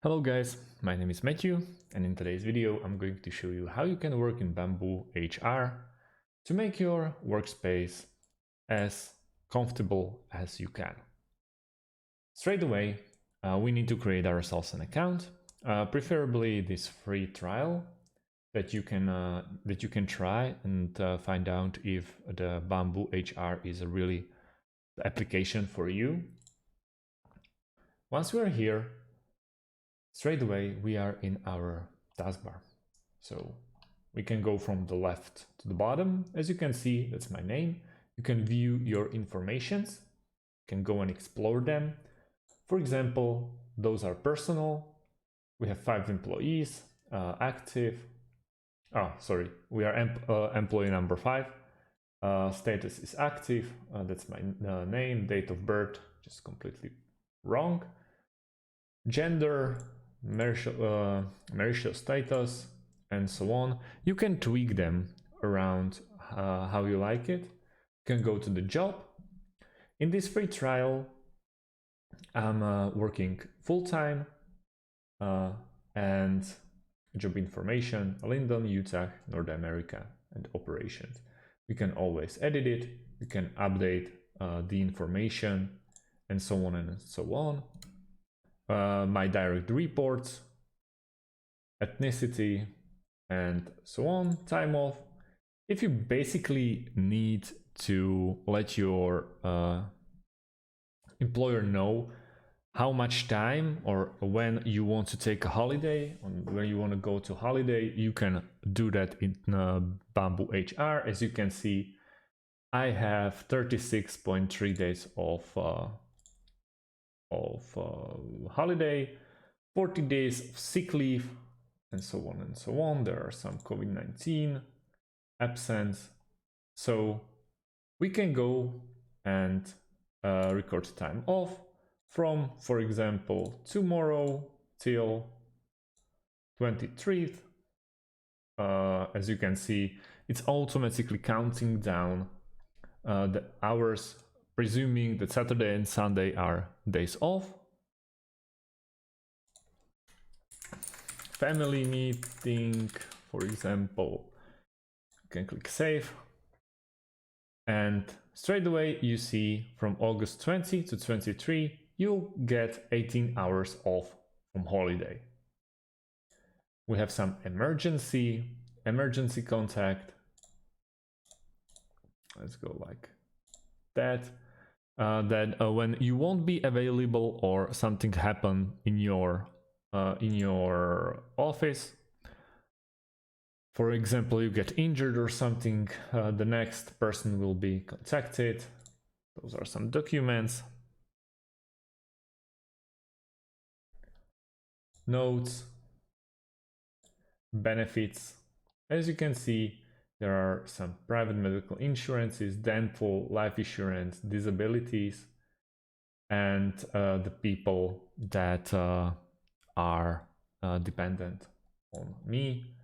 Hello guys, my name is Matthew, and in today's video I'm going to show you how you can work in BambooHR to make your workspace as comfortable as you can. Straight away, we need to create ourselves an account, preferably this free trial that you can try and find out if the BambooHR is really the application for you. Once we are here, straight away we are in our taskbar. So we can go from the left to the bottom. As you can see, that's my name. You can view your informations, you can go and explore them. For example, those are personal. We have 5 employees, active. We are employee number 5. Status is active. That's my name. Date of birth, just completely wrong. Gender, marital status, and so on. You can tweak them around how you like it. You can go to the job. In this free trial, I'm working full-time and job information, Linden, Utah, North America, and operations. You can always edit it. You can update the information, and so on and so on. My direct reports, ethnicity, and so on, time off. If you basically need to let your employer know how much time or when you want to take a holiday, when you want to go to holiday, you can do that in BambooHR. As you can see, I have 36.3 days of holiday, 40 days of sick leave, and so on and so on. There are some COVID-19 absence, so we can go and record time off from, for example, tomorrow till 23rd. As you can see, it's automatically counting down the hours, presuming that Saturday and Sunday are days off. Family meeting, for example, you can click save, and straight away you see from August 20 to 23 you'll get 18 hours off from holiday. We have some emergency contact. Let's go like that. When you won't be available or something happen in your office, for example, you get injured or something, the next person will be contacted. Those are some documents, notes, benefits. As you can see, there are some private medical insurances, dental, life insurance, disabilities, and the people that are dependent on me,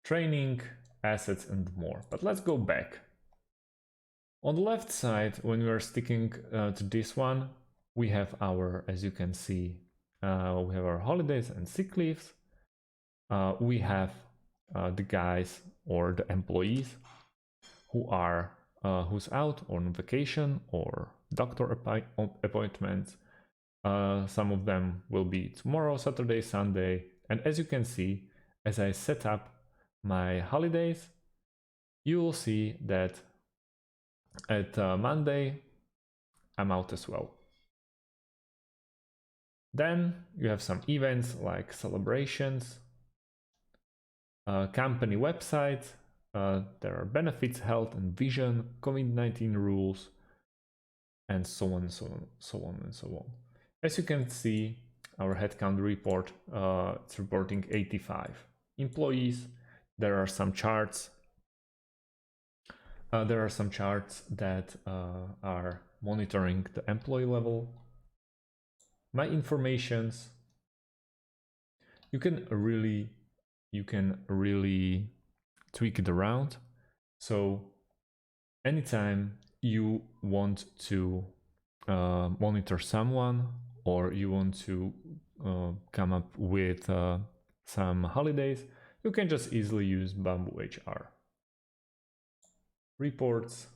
training, assets, and more. But let's go back. On the left side, when we are sticking to this one, we have our, as you can see, we have our holidays and sick leaves. We have the guys or the employees who are who's out on vacation or doctor appointments. Some of them will be tomorrow, Saturday, Sunday. And as you can see, as I set up my holidays, you will see that at Monday, I'm out as well. Then you have some events like celebrations, company website, there are benefits, health and vision, COVID-19 rules, and so on and so on, so on and so on. As you can see, our headcount report, it's reporting 85 employees. There are some charts. That are monitoring the employee level. My informations. You can really tweak it around. So anytime you want to monitor someone, or you want to come up with some holidays, you can just easily use BambooHR. Reports,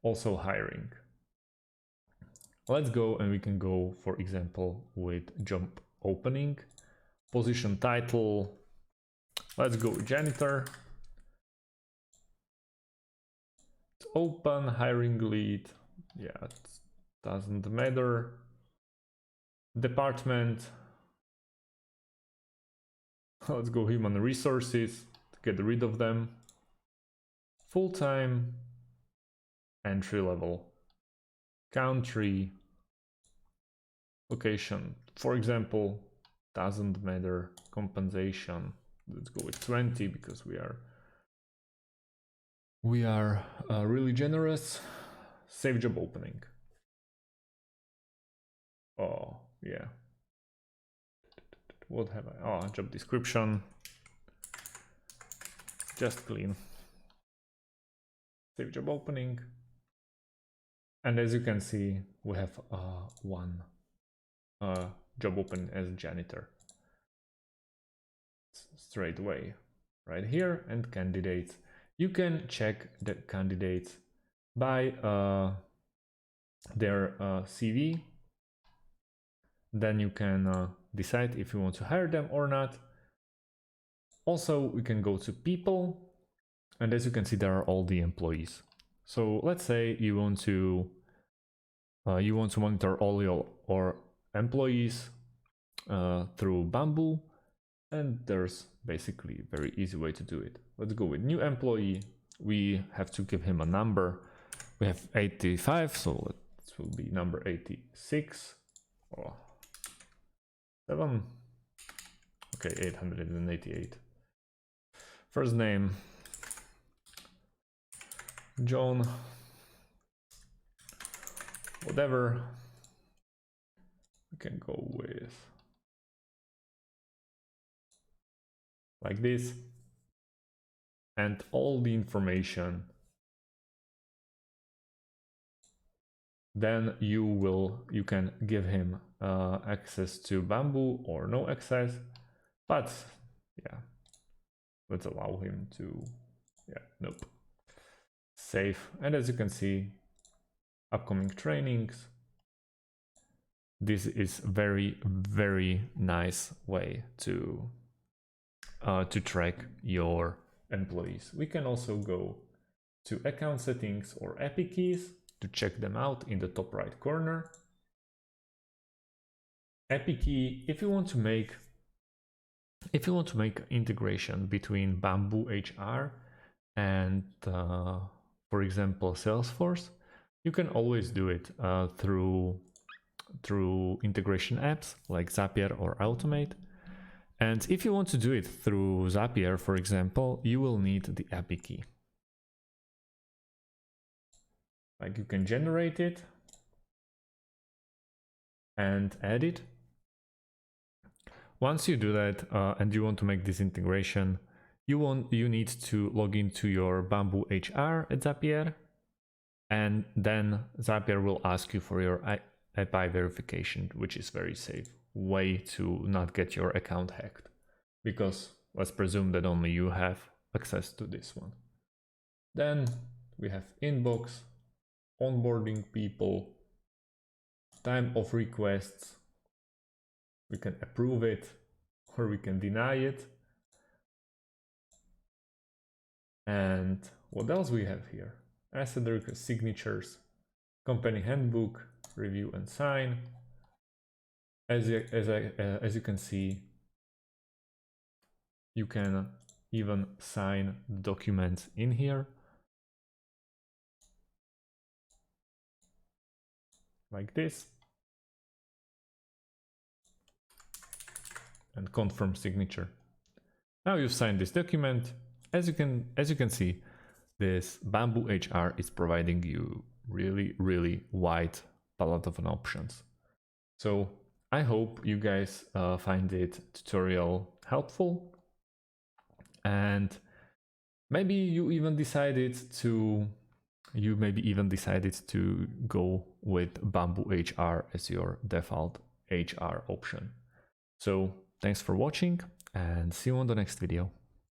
also hiring. Let's go and we can go, for example, with job opening, position title. Let's go with janitor. It's open, hiring lead. Yeah, it doesn't matter. Department. Let's go human resources to get rid of them. Full-time, entry level, country, location. For example, doesn't matter. Compensation. Let's go with 20 because we are really generous. Save job opening. Oh yeah. What have I? Oh, job description. Just clean. Save job opening. And as you can see, we have one job open as janitor. Straight away, right here, and candidates. You can check the candidates by their CV. Then you can decide if you want to hire them or not. Also, we can go to people, and as you can see, there are all the employees. So let's say you want to monitor all your employees through Bamboo, and there's basically a very easy way to do it. Let's go with new employee. We have to give him a number. We have 85, so it will be number 86 or 7. Okay, 888. First name John, whatever. We can go with like this, and all the information. Then you can give him access to Bamboo or no access, but yeah, let's allow him to, yeah, nope. Save, and as you can see, upcoming trainings. This is very, very nice way to track your employees. We can also go to account settings or API keys to check them out in the top right corner. API key, if you want to make integration between BambooHR and for example Salesforce, you can always do it through integration apps like Zapier or Automate. And if you want to do it through Zapier, for example, you will need the API key. Like you can generate it and add it. Once you do that and you want to make this integration, you need to log into your BambooHR at Zapier, and then Zapier will ask you for your API verification, which is very safe way to not get your account hacked, because let's presume that only you have access to this one. Then we have inbox, onboarding people, time of requests. We can approve it or we can deny it. And what else we have here? Asset request, signatures, company handbook, review and sign. As you can see, you can even sign documents in here, like this, and confirm signature. Now you've signed this document. As you can see, this BambooHR is providing you really wide palette of options. So I hope you guys find it tutorial helpful, and maybe you maybe even decided to go with BambooHR as your default BambooHR option. So thanks for watching and see you on the next video.